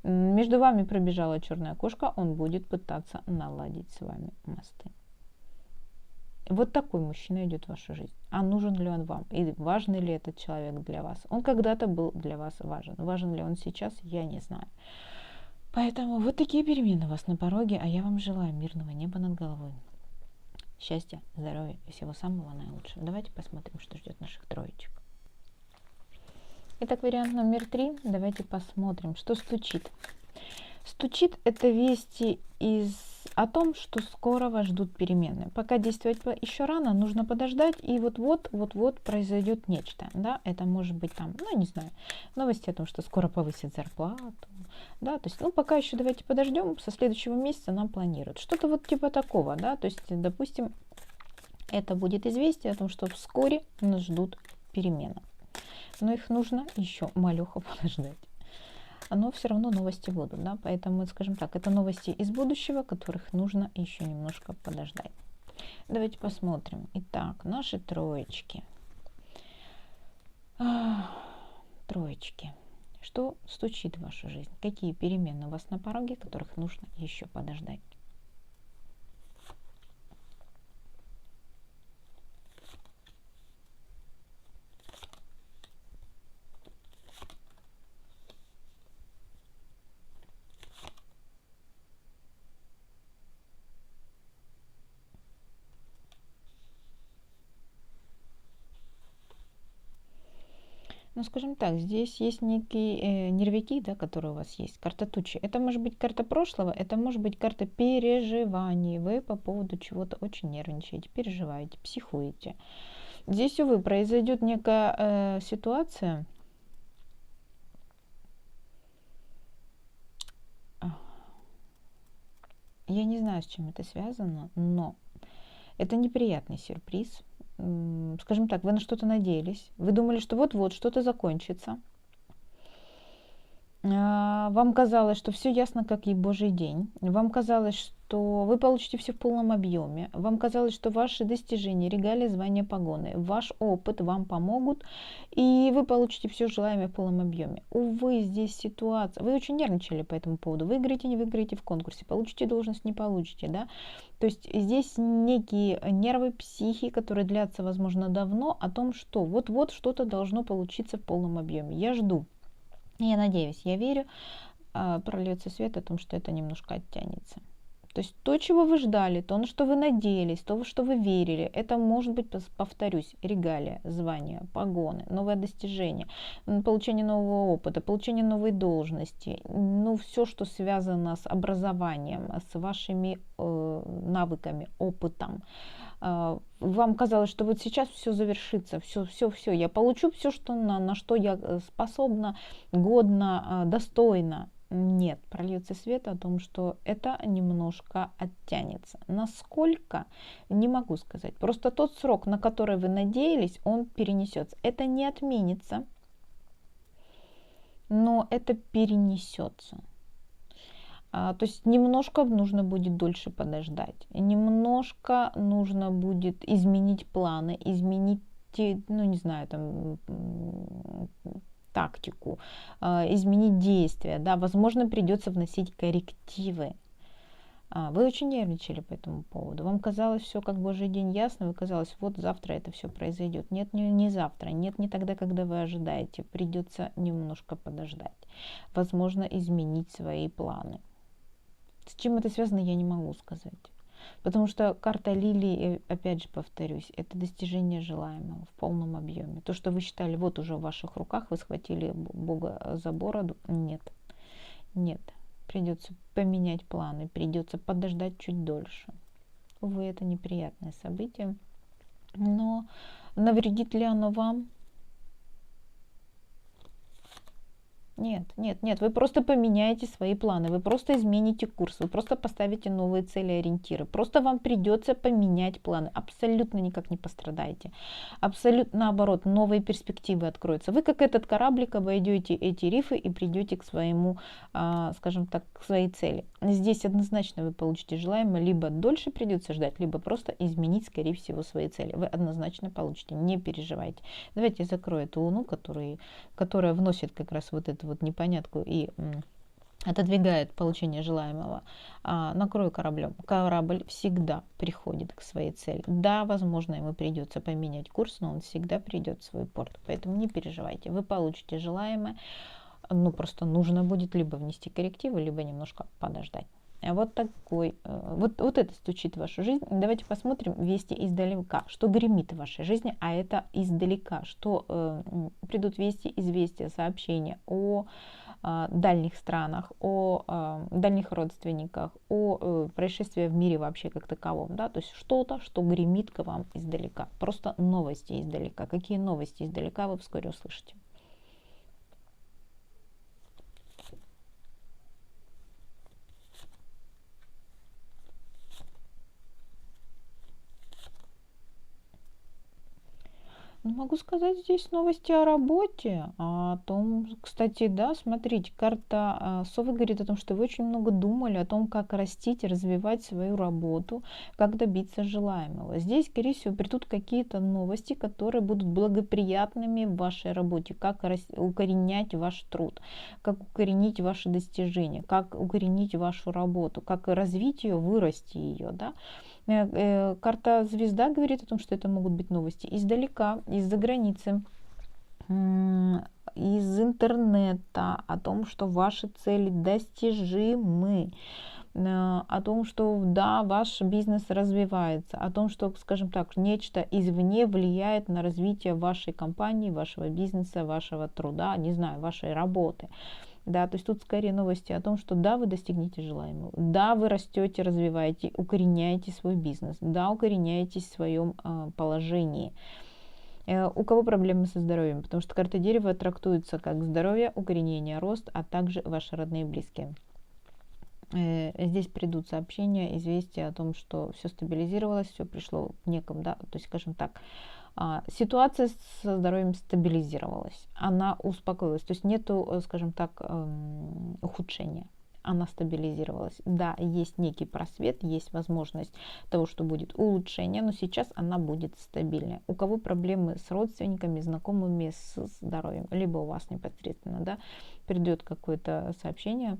Между вами пробежала черная кошка, он будет пытаться наладить с вами мосты. Вот такой мужчина идет в вашу жизнь. А нужен ли он вам? И важный ли этот человек для вас? Он когда-то был для вас важен. Важен ли он сейчас, я не знаю. Поэтому вот такие перемены у вас на пороге, а я вам желаю мирного неба над головой. Счастья, здоровья и всего самого наилучшего. Давайте посмотрим, что ждет наших троечек. Итак, вариант номер 3. Давайте посмотрим, что стучит. Стучит — это вести о том, что скоро вас ждут перемены. Пока действовать еще рано, нужно подождать, и вот-вот произойдет нечто. Да? Это может быть там, ну не знаю, новости о том, что скоро повысят зарплату. Да? То есть, ну пока еще давайте подождем, со следующего месяца нам планируют. Что-то вот типа такого, да, то есть, допустим, это будет известие о том, что вскоре нас ждут перемены. Но их нужно еще малюха подождать. Но все равно новости будут, да, поэтому, скажем так, это новости из будущего, которых нужно еще немножко подождать. Давайте посмотрим. Итак, наши троечки. Троечки. Что стучит в вашу жизнь? Какие перемены у вас на пороге, которых нужно еще подождать? Ну, скажем так, здесь есть некие нервяки, да, которые у вас есть, карта тучи. Это может быть карта прошлого, это может быть карта переживаний. Вы по поводу чего-то очень нервничаете, переживаете, психуете. Здесь, увы, произойдет некая ситуация. Я не знаю, с чем это связано, но это неприятный сюрприз. Скажем так, вы на что-то надеялись, вы думали, что вот-вот что-то закончится. Вам казалось, что все ясно, как и божий день. Вам казалось, что вы получите все в полном объеме. Вам казалось, что ваши достижения, регалии, звания, погоны, ваш опыт вам помогут, и вы получите все желаемое в полном объеме. Увы, здесь ситуация. Вы очень нервничали по этому поводу. Выиграете, не выиграете в конкурсе, получите должность, не получите, да? То есть здесь некие нервы психи, которые длятся, возможно, давно, о том, что вот-вот что-то должно получиться в полном объеме. Я жду. Я надеюсь, я верю, прольется свет о том, что это немножко оттянется. То есть то, чего вы ждали, то, на что вы надеялись, то, во что вы верили, это может быть, повторюсь, регалия, звание, погоны, новое достижение, получение нового опыта, получение новой должности, ну, все, что связано с образованием, с вашими навыками, опытом. Вам казалось, что вот сейчас все завершится, все, я получу все, что на что я способна, годна, достойна. Нет, прольется свет о том, что это немножко оттянется. Насколько, не могу сказать. Просто тот срок, на который вы надеялись, он перенесется. Это не отменится, но это перенесется. То есть немножко нужно будет дольше подождать, немножко нужно будет изменить планы, изменить, ну не знаю, там тактику, изменить действия, да, возможно, придется вносить коррективы. Вы очень нервничали по этому поводу. Вам казалось все как божий день ясно, вы казалось, вот завтра это все произойдет. Нет, не завтра, нет, не тогда, когда вы ожидаете. Придется немножко подождать. Возможно, изменить свои планы. С чем это связано, я не могу сказать. Потому что карта лилии, опять же повторюсь, это достижение желаемого в полном объеме. То, что вы считали вот уже в ваших руках, вы схватили Бога за бороду. Нет, нет. Придется поменять планы, придется подождать чуть дольше. Увы, это неприятное событие. Но навредит ли оно вам? Нет, вы просто поменяете свои планы, вы просто измените курс, вы просто поставите новые цели и ориентиры. Просто вам придется поменять планы, абсолютно никак не пострадаете. Абсолютно наоборот, новые перспективы откроются. Вы как этот кораблик обойдете эти рифы и придете к своему, скажем так, к своей цели. Здесь однозначно вы получите желаемое, либо дольше придется ждать, либо просто изменить, скорее всего, свои цели. Вы однозначно получите, не переживайте. Давайте я закрою эту луну, которая вносит как раз вот эту вот непонятку и отодвигает получение желаемого. Накрою кораблем. Корабль всегда приходит к своей цели. Да, возможно, ему придется поменять курс, но он всегда придет в свой порт. Поэтому не переживайте. Вы получите желаемое. Ну, просто нужно будет либо внести коррективы, либо немножко подождать. Вот такой, вот это стучит в вашу жизнь. Давайте посмотрим вести издалека, что гремит в вашей жизни, а это издалека, что придут вести, известия, сообщения о дальних странах, о дальних родственниках, о происшествиях в мире вообще как таковом, да, то есть что-то, что гремит к вам издалека, просто новости издалека. Какие новости издалека вы вскоре услышите. Ну, могу сказать здесь новости о работе, о том, кстати, да, смотрите, карта совы говорит о том, что вы очень много думали о том, как растить, развивать свою работу, как добиться желаемого. Здесь, скорее всего, придут какие-то новости, которые будут благоприятными в вашей работе, как укоренять ваш труд, как укоренить ваши достижения, как укоренить вашу работу, как развить ее, вырасти ее, да. Карта звезда говорит о том, что это могут быть новости издалека, из-за границы, из интернета, о том, что ваши цели достижимы. о том, что да, ваш бизнес развивается, о том, что, скажем так, нечто извне влияет на развитие вашей компании, вашего бизнеса, вашего труда, не знаю, вашей работы. Да, то есть тут скорее новости о том, что да, вы достигнете желаемого, да, вы растете, развиваете, укореняете свой бизнес, да, укореняетесь в своем положении. У кого проблемы со здоровьем? Потому что карта дерева трактуется как здоровье, укоренение, рост, а также ваши родные и близкие. Здесь придут сообщения, известия о том, что все стабилизировалось, все пришло к некому, да, то есть, скажем так, ситуация со здоровьем стабилизировалась, она успокоилась, то есть нету, скажем так, ухудшения, она стабилизировалась. Да, есть некий просвет, есть возможность того, что будет улучшение, но сейчас она будет стабильная. У кого проблемы с родственниками, знакомыми, с здоровьем, либо у вас непосредственно, да, придет какое-то сообщение,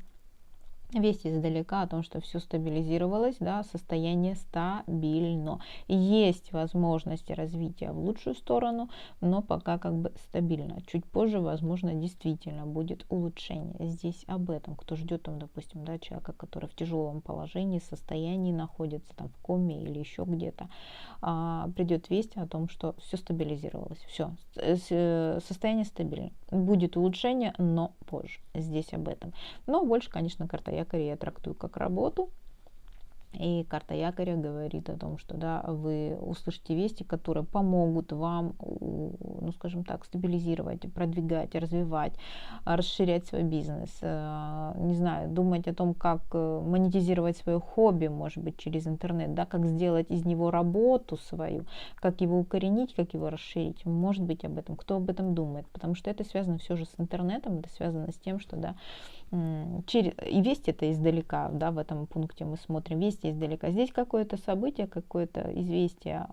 весть издалека о том, что все стабилизировалось, да, состояние стабильно. Есть возможности развития в лучшую сторону, но пока как бы стабильно. Чуть позже, возможно, действительно будет улучшение. Здесь об этом. Кто ждет там, допустим, да, человека, который в тяжелом положении, состоянии находится, там в коме или еще где-то, придет весть о том, что все стабилизировалось. Все, состояние стабильно. Будет улучшение, но позже. Здесь об этом. Но больше, конечно, карта якоря я трактую как работу. И карта якоря говорит о том, что да, вы услышите вести, которые помогут вам, ну, скажем так, стабилизировать, продвигать, развивать, расширять свой бизнес. Не знаю, думать о том, как монетизировать свое хобби, может быть, через интернет, да, как сделать из него работу свою, как его укоренить, как его расширить. Может быть, об этом. Кто об этом думает? Потому что это связано все же с интернетом, это связано с тем, что, да, и весть это издалека, да, в этом пункте мы смотрим вести издалека. Здесь какое-то событие, какое-то известие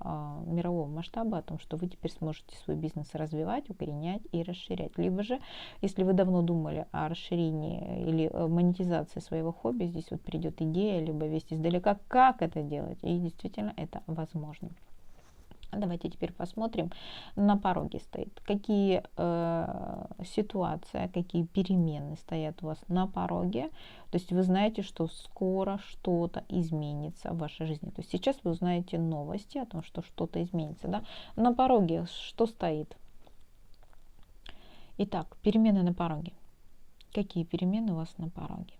мирового масштаба о том, что вы теперь сможете свой бизнес развивать, укоренять и расширять. Либо же, если вы давно думали о расширении или монетизации своего хобби, здесь вот придет идея, либо весть издалека, как это делать. И действительно это возможно. Давайте теперь посмотрим, на пороге стоит, какие ситуации, какие перемены стоят у вас на пороге. То есть вы знаете, что скоро что-то изменится в вашей жизни. То есть сейчас вы узнаете новости о том, что что-то изменится. Да? На пороге что стоит? Итак, перемены на пороге. Какие перемены у вас на пороге?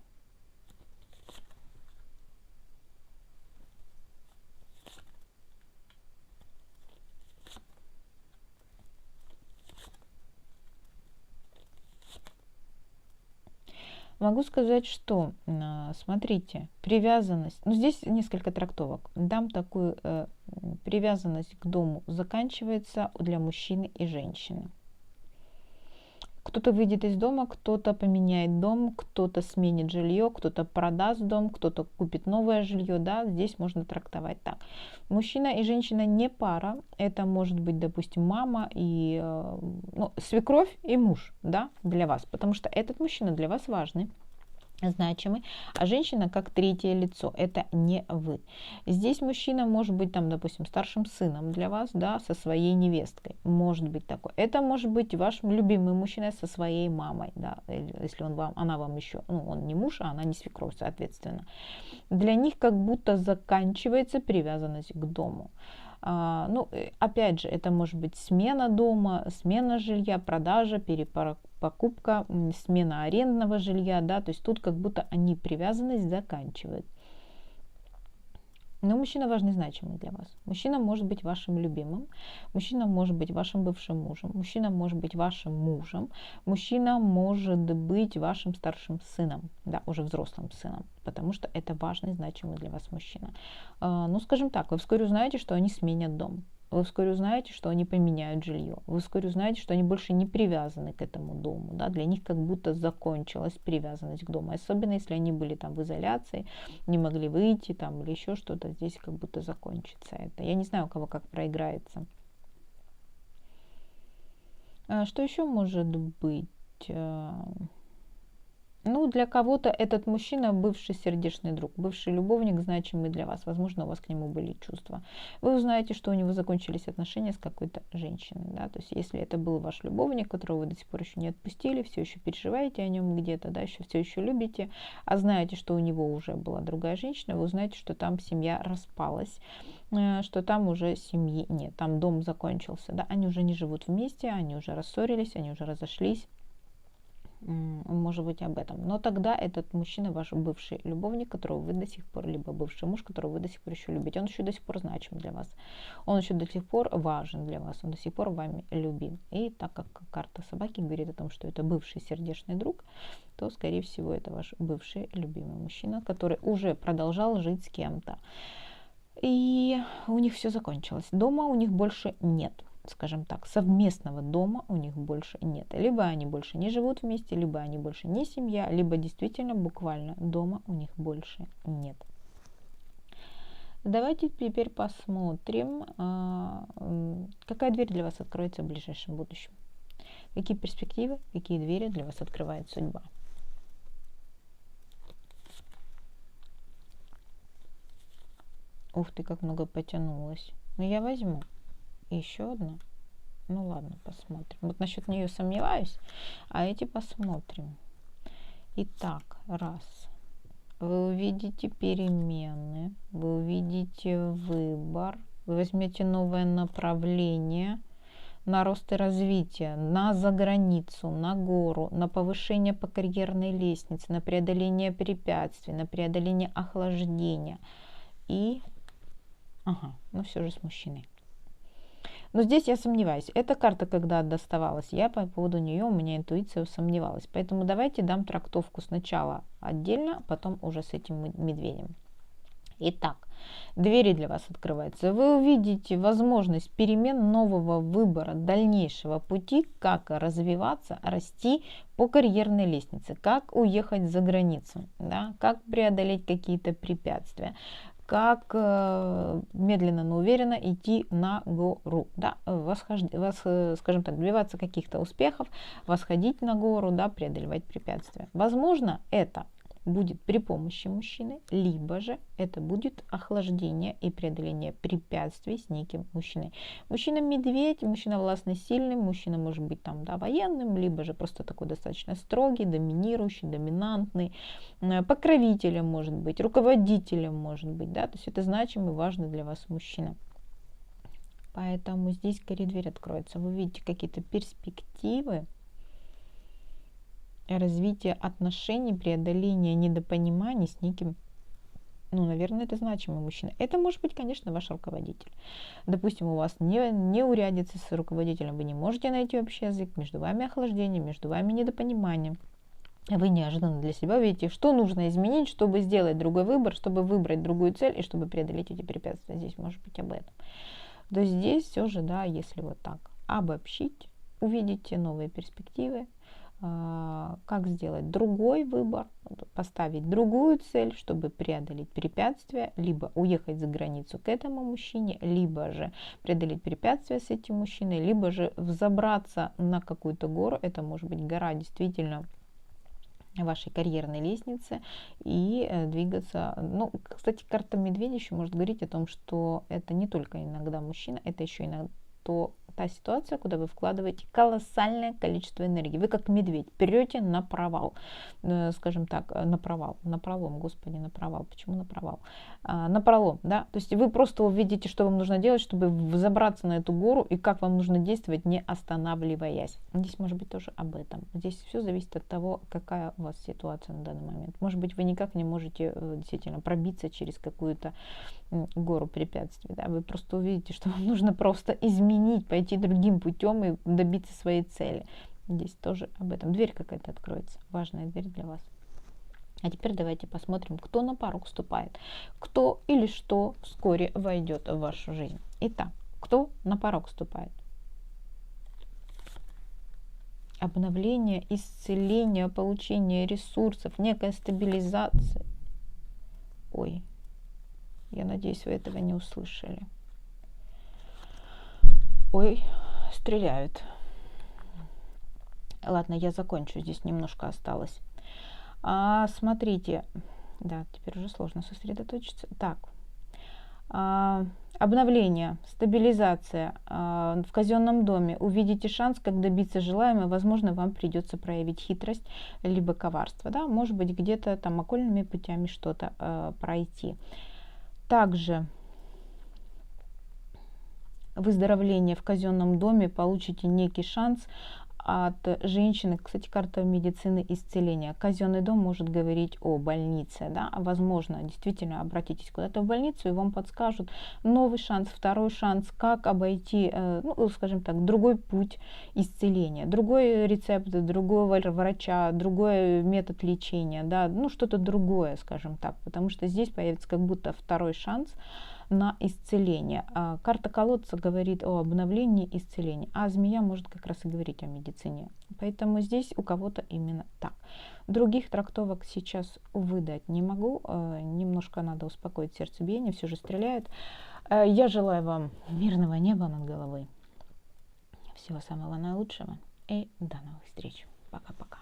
Могу сказать, что, смотрите, привязанность, ну здесь несколько трактовок, дам такую привязанность к дому заканчивается для мужчины и женщины. Кто-то выйдет из дома, кто-то поменяет дом, кто-то сменит жилье, кто-то продаст дом, кто-то купит новое жилье, да, здесь можно трактовать так. Мужчина и женщина не пара, это может быть, допустим, мама и свекровь и муж, да, для вас, потому что этот мужчина для вас важный, значимый, а женщина как третье лицо, это не вы. Здесь мужчина может быть там, допустим, старшим сыном для вас, да, со своей невесткой, может быть такой. Это может быть ваш любимый мужчина со своей мамой, да, если она вам еще, он не муж, а она не свекровь, соответственно. Для них как будто заканчивается привязанность к дому. Опять же, это может быть смена дома, смена жилья, продажа, покупка, смена арендного жилья, да, то есть тут как будто они привязанность заканчивают. Но мужчина важный, значимый для вас. Мужчина может быть вашим любимым, мужчина может быть вашим бывшим мужем, мужчина может быть вашим мужем, мужчина может быть вашим старшим сыном, да, уже взрослым сыном, потому что это важный, значимый для вас мужчина. Скажем так, вы вскоре узнаете, что они сменят дом. Вы вскоре узнаете, что они поменяют жилье. Вы вскоре узнаете, что они больше не привязаны к этому дому. Да? Для них как будто закончилась привязанность к дому. Особенно, если они были там в изоляции, не могли выйти там, или еще что-то. Здесь как будто закончится это. Я не знаю, у кого как проиграется. Что еще может быть? Ну, для кого-то этот мужчина бывший сердечный друг, бывший любовник, значимый для вас. Возможно, у вас к нему были чувства. Вы узнаете, что у него закончились отношения с какой-то женщиной. Да? То есть, если это был ваш любовник, которого вы до сих пор еще не отпустили, все еще переживаете о нем где-то, да, все еще любите, а знаете, что у него уже была другая женщина, вы узнаете, что там семья распалась, что там уже семьи нет, там дом закончился. Да? Они уже не живут вместе, они уже рассорились, они уже разошлись. Может быть об этом. Но тогда этот мужчина, ваш бывший любовник, которого вы до сих пор, либо бывший муж, которого вы до сих пор еще любите, он еще до сих пор значим для вас. Он еще до сих пор важен для вас, он до сих пор вами любим. И так как карта собаки говорит о том, что это бывший сердечный друг, то, скорее всего, это ваш бывший любимый мужчина, который уже продолжал жить с кем-то. И у них все закончилось. Дома у них больше нет. Скажем так, совместного дома у них больше нет. Либо они больше не живут вместе, либо они больше не семья, либо действительно буквально дома у них больше нет. Давайте теперь посмотрим, какая дверь для вас откроется в ближайшем будущем. Какие перспективы, какие двери для вас открывает судьба. Ух ты, как много потянулось. Но я возьму. Еще одна. Ну ладно, посмотрим. Вот насчет нее сомневаюсь, а эти посмотрим. Итак, раз. Вы увидите перемены, вы увидите выбор, вы возьмете новое направление на рост и развитие, на заграницу, на гору, на повышение по карьерной лестнице, на преодоление препятствий, на преодоление охлаждения. И, но все же с мужчиной. Но здесь я сомневаюсь. Эта карта, когда доставалась, я по поводу нее, у меня интуиция сомневалась. Поэтому давайте дам трактовку сначала отдельно, а потом уже с этим медведем. Итак, двери для вас открываются. Вы увидите возможность перемен, нового выбора, дальнейшего пути, как развиваться, расти по карьерной лестнице, как уехать за границу, да, как преодолеть какие-то препятствия, как медленно, но уверенно идти на гору, да, скажем так, добиваться каких-то успехов, восходить на гору, да, преодолевать препятствия. Возможно, это будет при помощи мужчины, либо же это будет охлаждение и преодоление препятствий с неким мужчиной. Мужчина-медведь, мужчина властный, сильный, мужчина может быть там, да, военным, либо же просто такой достаточно строгий, доминирующий, доминантный, покровителем может быть, руководителем может быть, да, то есть это значимый, важный для вас мужчина. Поэтому здесь скорее дверь откроется, вы видите какие-то перспективы, развитие отношений, преодоление недопониманий с неким, ну, наверное, это значимый мужчина. Это может быть, конечно, ваш руководитель. Допустим, у вас не урядится с руководителем, вы не можете найти общий язык, между вами охлаждение, между вами недопонимание. Вы неожиданно для себя видите, что нужно изменить, чтобы сделать другой выбор, чтобы выбрать другую цель и чтобы преодолеть эти препятствия. Здесь может быть об этом. То есть здесь все же, да, если вот так обобщить, увидите новые перспективы, как сделать другой выбор, поставить другую цель, чтобы преодолеть препятствия, либо уехать за границу к этому мужчине, либо же преодолеть препятствия с этим мужчиной, либо же взобраться на какую-то гору, это может быть гора действительно вашей карьерной лестницы, и двигаться. Ну, кстати, карта медведя еще может говорить о том, что это не только иногда мужчина, это еще иногда та ситуация, куда вы вкладываете колоссальное количество энергии. Вы как медведь прете на провал, скажем так, на пролом, господи, на провал, почему на провал? На пролом, да, то есть вы просто увидите, что вам нужно делать, чтобы взобраться на эту гору, и как вам нужно действовать, не останавливаясь. Здесь может быть тоже об этом. Здесь все зависит от того, какая у вас ситуация на данный момент. Может быть, вы никак не можете действительно пробиться через какую-то гору препятствий, да, вы просто увидите, что вам нужно просто изменить, пойти другим путем и добиться своей цели. Здесь тоже об этом. Дверь какая-то откроется, важная дверь для вас. А теперь давайте посмотрим, кто на порог вступает, кто или что вскоре войдет в вашу жизнь. Итак, кто на порог вступает? Обновление, исцеление, получение ресурсов, некая стабилизация. Ой, я надеюсь, вы этого не услышали. Ой, стреляют. Ладно, я закончу, здесь немножко осталось. Смотрите, да, теперь уже сложно сосредоточиться. Так, обновление, стабилизация в казенном доме. Увидите шанс, как добиться желаемого. Возможно, вам придется проявить хитрость либо коварство. Да? Может быть, где-то там окольными путями что-то пройти. Также выздоровление в казенном доме, получите некий шанс от женщины. Кстати, карта медицины исцеления. Казенный дом может говорить о больнице, да, возможно, действительно обратитесь куда-то в больницу, и вам подскажут новый шанс, второй шанс, как обойти, ну, скажем так, другой путь исцеления, другой рецепт, другого врача, другой метод лечения, да, ну, что-то другое, скажем так, потому что здесь появится как будто второй шанс на исцеление. Карта колодца говорит о обновлении и исцелении, а змея может как раз и говорить о медицине. Поэтому здесь у кого-то именно так. Других трактовок сейчас, увы, дать не могу. Немножко надо успокоить сердцебиение, все же стреляет. Я желаю вам мирного неба над головой. Всего самого наилучшего и до новых встреч. Пока-пока.